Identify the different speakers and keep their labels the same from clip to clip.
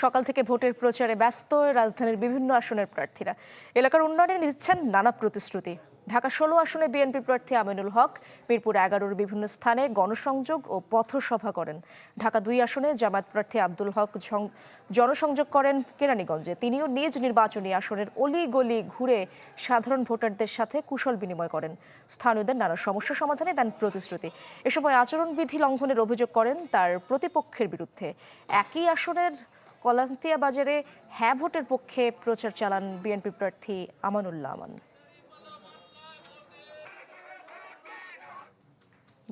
Speaker 1: সকাল থেকে ভোটের প্রচারে ব্যস্ত রাজধানীর বিভিন্ন আসনের প্রার্থীরা। এলাকার উন্নয়নে দিচ্ছেন নানা প্রতিশ্রুতি। ঢাকা ১৬ আসনে বিএনপি প্রার্থী আমিনুল হক মিরপুর ১১-র বিভিন্ন স্থানে গণসংযোগ ও পথসভা করেন। ঢাকা ২ আসনে জামায়াত প্রার্থী আব্দুল হক জনসংযোগ করেন কেরানীগঞ্জে। তিনিও নিজ নির্বাচনী আসনের অলি-গলি ঘুরে সাধারণ ভোটারদের সাথে কুশল বিনিময় করেন। স্থানীয়দের নানা সমস্যা সমাধানে দেন প্রতিশ্রুতি। এ সময় আচরণবিধি লঙ্ঘনের অভিযোগ করেন তার প্রতিপক্ষের বিরুদ্ধে। একই আসনের কলান্তিয়া বাজারে হ্যাঁ ভোটের পক্ষে প্রচার চালান বিএনপি প্রার্থী আমানুল্লাহ আমান।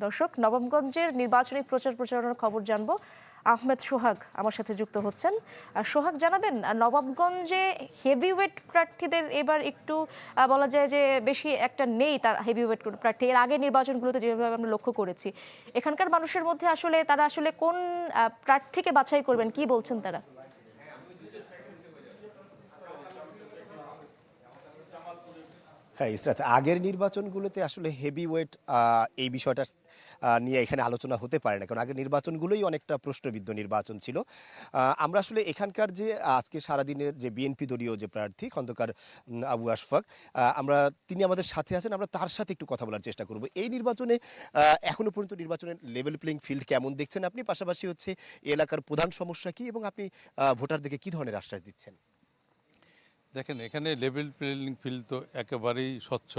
Speaker 1: দর্শক, নবাবগঞ্জের নির্বাচনী প্রচারণার খবর জানবো। আহমেদ সোহাগ আমার সাথে যুক্ত হচ্ছেন। সোহাগ, জানাবেন নবাবগঞ্জে হেভিওয়েট প্রার্থীদের এবার একটু বলা যায় যে বেশি একটা নেই তার হেভিওয়েট প্রার্থী। এর আগে নির্বাচনগুলোতে যেভাবে আমরা লক্ষ্য করেছি, এখানকার মানুষের মধ্যে তারা আসলে কোন প্রার্থীকে বাছাই করবেন, কি বলছেন তারা?
Speaker 2: হ্যাঁ ইসরাত, আগের নির্বাচনগুলোতে আসলে হেভি ওয়েট এই বিষয়টা নিয়ে এখানে আলোচনা হতে পারে না, কারণ আগের নির্বাচনগুলোই অনেকটা প্রশ্নবিদ্ধ নির্বাচন ছিল। আমরা আসলে এখানকার যে আজকে সারাদিনের যে বিএনপি দলীয় যে প্রার্থী খন্দকার আবু আশফাক, তিনি আমাদের সাথে আছেন। আমরা তার সাথে একটু কথা বলার চেষ্টা করব। এই নির্বাচনে এখনো পর্যন্ত নির্বাচনের লেভেল প্লেইং ফিল্ড কেমন দেখছেন আপনি, পাশাপাশি হচ্ছে এলাকার প্রধান সমস্যা কি, এবং আপনি ভোটারদেরকে কি ধরনের আশ্বাস দিচ্ছেন?
Speaker 3: দেখেন, এখানে লেভেল প্লেইং ফিল্ড তো একেবারেই স্বচ্ছ,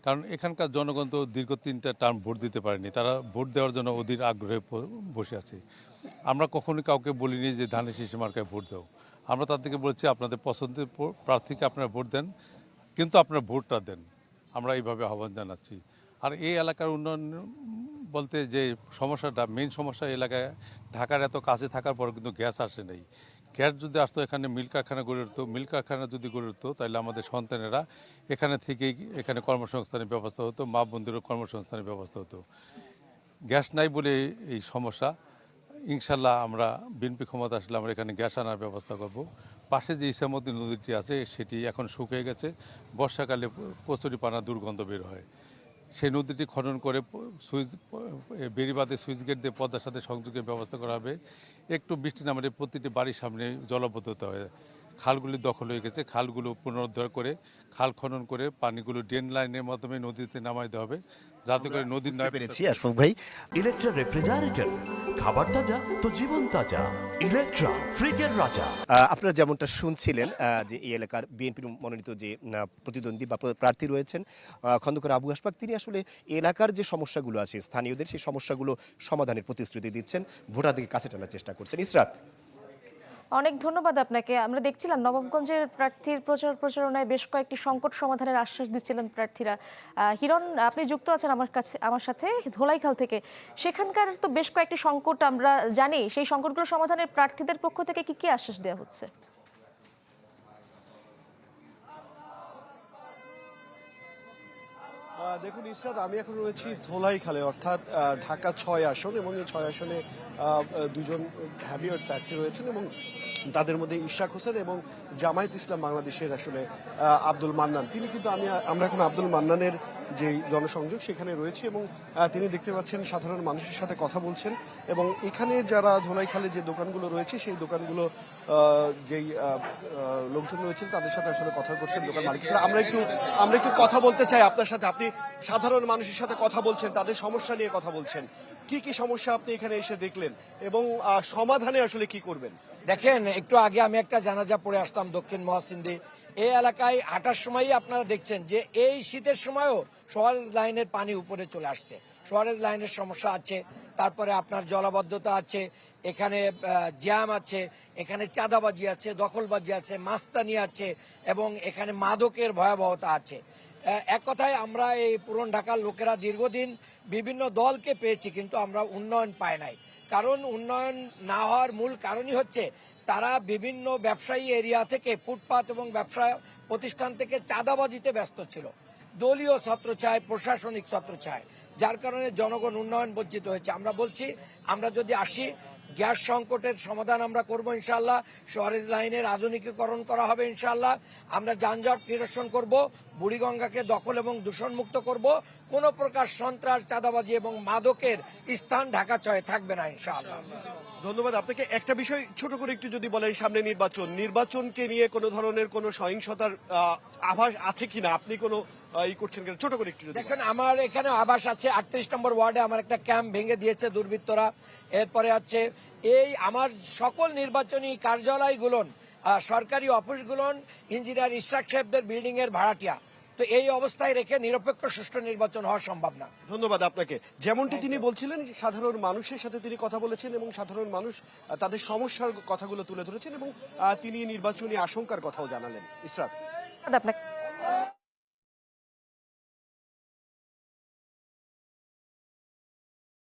Speaker 3: কারণ এখানকার জনগণ তো দীর্ঘ 3টা টার্ম ভোট দিতে পারেনি। তারা ভোট দেওয়ার জন্য অধীর আগ্রহে বসে আছে। আমরা কখনোই কাউকে বলিনি যে ধানের শীষে মার্কায় ভোট দাও। আমরা তাদেরকে বলেছি আপনাদের পছন্দের প্রার্থীকে আপনারা ভোট দেন, কিন্তু আপনারা ভোটটা দেন। আমরা এইভাবে আহ্বান জানাচ্ছি। আর এই এলাকার উন্নয়ন বলতে যে সমস্যাটা, মেইন সমস্যা এলাকায় ঢাকার এত কাছে থাকার পর কিন্তু গ্যাস আসে নাই। গ্যাস যদি আসতো, এখানে মিল কারখানা গড়ে উঠতো, মিল কারখানা যদি গড়ে উঠতো তাহলে আমাদের সন্তানেরা এখানে থেকেই এখানে কর্মসংস্থানের ব্যবস্থা হতো, মা বোনদেরও কর্মসংস্থানের ব্যবস্থা হতো। গ্যাস নাই বলে এই সমস্যা। ইনশাল্লাহ আমরা বিএনপি ক্ষমতা আসলে আমরা এখানে গ্যাস আনার ব্যবস্থা করব। পাশে যে ইসামতি নদীটি আছে সেটি এখন শুকিয়ে গেছে। বর্ষাকালে কচুরিপানা দুর্গন্ধ বের হয়। সেই নদীটি খনন করে বেড়িবাঁধে সুইচ গেট দিয়ে পদ্মার সাথে সংযোগের ব্যবস্থা করা হবে। একটু বৃষ্টি নামলে প্রতিটি বাড়ির সামনে জলাবদ্ধতা হয়। খালগুলি দখল হয়ে গেছে, খালগুলো পুনরুদ্ধার করে খাল খনন করে পানিগুলো ড্রেন লাইনের মাধ্যমে নদীতে নামাইতে হবে, যাতে করে নদীর নয়।
Speaker 2: পেরেছি আশফাক ভাই।
Speaker 4: ইলেকট্রা রেফ্রিজারেটর, খাবার তাজা তো জীবন তাজা। ইলেকট্রা, ফ্রিজের রাজা।
Speaker 2: আপনারা যেমনটা শুনছিলেন যে এই এলাকার বিএনপির মনোনীত যে প্রতিদ্বন্দ্বী বা প্রার্থী রয়েছেন খন্দকার আবু আশফাক, তিনি আসলে এলাকার যে সমস্যাগুলো আছে স্থানীয়দের, সেই সমস্যাগুলো সমাধানের প্রতিশ্রুতি দিচ্ছেন, ভোটারদেরকে কাছে টানার চেষ্টা করছেন। ইসরাত,
Speaker 1: অনেক ধন্যবাদ আপনাকে। আমরা দেখছিলাম নবাবগঞ্জের প্রার্থীর প্রচারণায় বেশ কয়েকটি সংকট সমাধানের আশ্বাস দিচ্ছিলেন প্রার্থীরা। হিরণ, আপনি যুক্ত আছেন আমার সাথে ধোলাইখাল থেকে। সেখানকার তো বেশ কয়েকটি সংকট আমরা জানি, সেই সংকটগুলো সমাধানের প্রার্থীদের পক্ষ থেকে কি কি আশ্বাস দেওয়া হচ্ছে?
Speaker 5: দেখুন ইসরাত, আমি এখন রয়েছি ধোলাইখালে, অর্থাৎ ঢাকা 6 আসন, এবং এই 6 আসনে দুজন হ্যাভিওয়েট প্রার্থী রয়েছেন, এবং তাদের মধ্যে ইশাক হোসেন এবং জামায়াত ইসলাম বাংলাদেশের আসলে আব্দুল মান্নান। তিনি কিন্তু আমরা এখন আব্দুল মান্নানের যে জনসংযোগ সেখানে রয়েছে, এবং তিনি দেখতে পাচ্ছেন সাধারণ মানুষের সাথে কথা বলছেন, এবং এখানে যারা ধোলাইখালে যে দোকানগুলো রয়েছে সেই দোকানগুলো যেই লোকজন রয়েছেন তাদের সাথে আসলে কথা বলছেন দোকান মালিকের সাথে। আমরা একটু কথা বলতে চাই আপনার সাথে। আপনি সাধারণ মানুষের সাথে কথা বলছেন, তাদের সমস্যা নিয়ে কথা বলছেন। কি কি সমস্যা আপনি এখানে এসে দেখলেন এবং সমাধানে আসলে কি করবেন?
Speaker 6: দেখেন, একটু আগে আমি একটা জানাজা পড়ে আসলাম দক্ষিণ মহাসিন্দি। এই এলাকায় হাঁটার সময়ই আপনারা দেখছেন যে এই শীতের সময়ও সোয়ারেজ লাইনের পানি উপরে চলে আসছে। সোয়ারেজ লাইনের সমস্যা আছে, তারপরে আপনার জলাবদ্ধতা আছে, এখানে জ্যাম আছে, এখানে চাঁদাবাজি আছে, দখলবাজি আছে, মাস্তানি আছে, এবং এখানে মাদকের ভয়াবহতা আছে। এক কথায় আমরা এই পুরান ঢাকার লোকেরা দীর্ঘদিন বিভিন্ন দলকে পেয়েছি, কিন্তু আমরা উন্নয়ন পাই নাই। কারণ উন্নয়ন না হওয়ার মূল কারণই হচ্ছে তারা বিভিন্ন ব্যবসায়ী এরিয়া থেকে, ফুটপাত এবং ব্যবসা প্রতিষ্ঠান থেকে চাঁদাবাজিতে ব্যস্ত ছিল। দলীয় ছত্রছায়ায়, প্রশাসনিক ছত্রছায়ায়, যার কারণে জনগণ উন্নয়ন বঞ্চিত হয়েছে। আমরা বলছি, আমরা যদি আসি গ্যাস সংকটের সমাধান আমরা করব ইনশাআল্লাহ। সরেজ লাইনের আধুনিকীকরণ করা হবে ইনশাআল্লাহ। আমরা যানজট নিরসন করব, বুড়িগঙ্গাকে দখল এবং দূষণমুক্ত করব। কোনো প্রকার সন্ত্রাস, চাঁদাবাজি এবং মাদকের স্থান ঢাকা 6 থাকবে না ইনশাআল্লাহ।
Speaker 5: ধন্যবাদ আপনাকে। একটা বিষয় ছোট করে একটু যদি বলেন, সামনে নির্বাচনকে নিয়ে কোনো ধরনের কোনো সহিংসতার আভাস আছে কিনা, আপনি কোনো ই করছেন কিনা, ছোট করে একটু যদি বলেন।
Speaker 6: দেখেন, আমার এখানে আবাস আছে 38 নম্বর ওয়ার্ডে আমার একটা ক্যাম্প ভেঙে দিয়েছে দুর্বৃত্তরা। এরপরে হচ্ছে এই আমার সকল নির্বাচনী কার্যালয়গুলো, সরকারি অফিসগুলো ইঞ্জিনিয়ার ইশরাক সাহেবদের বিল্ডিং এর ভাড়াটিয়া। তো এই অবস্থায় রেখে নিরপেক্ষ সুষ্ঠু নির্বাচন হওয়া সম্ভব না।
Speaker 5: ধন্যবাদ আপনাকে। যেমনটি তিনি বলছিলেন, সাধারণ মানুষের সাথে তিনি কথা বলেছেন এবং সাধারণ মানুষ তাদের সমস্যার কথাগুলো তুলে ধরেছেন এবং তিনি নির্বাচনী আশঙ্কার কথাও জানালেন। ইসরাত।
Speaker 1: আপনাকে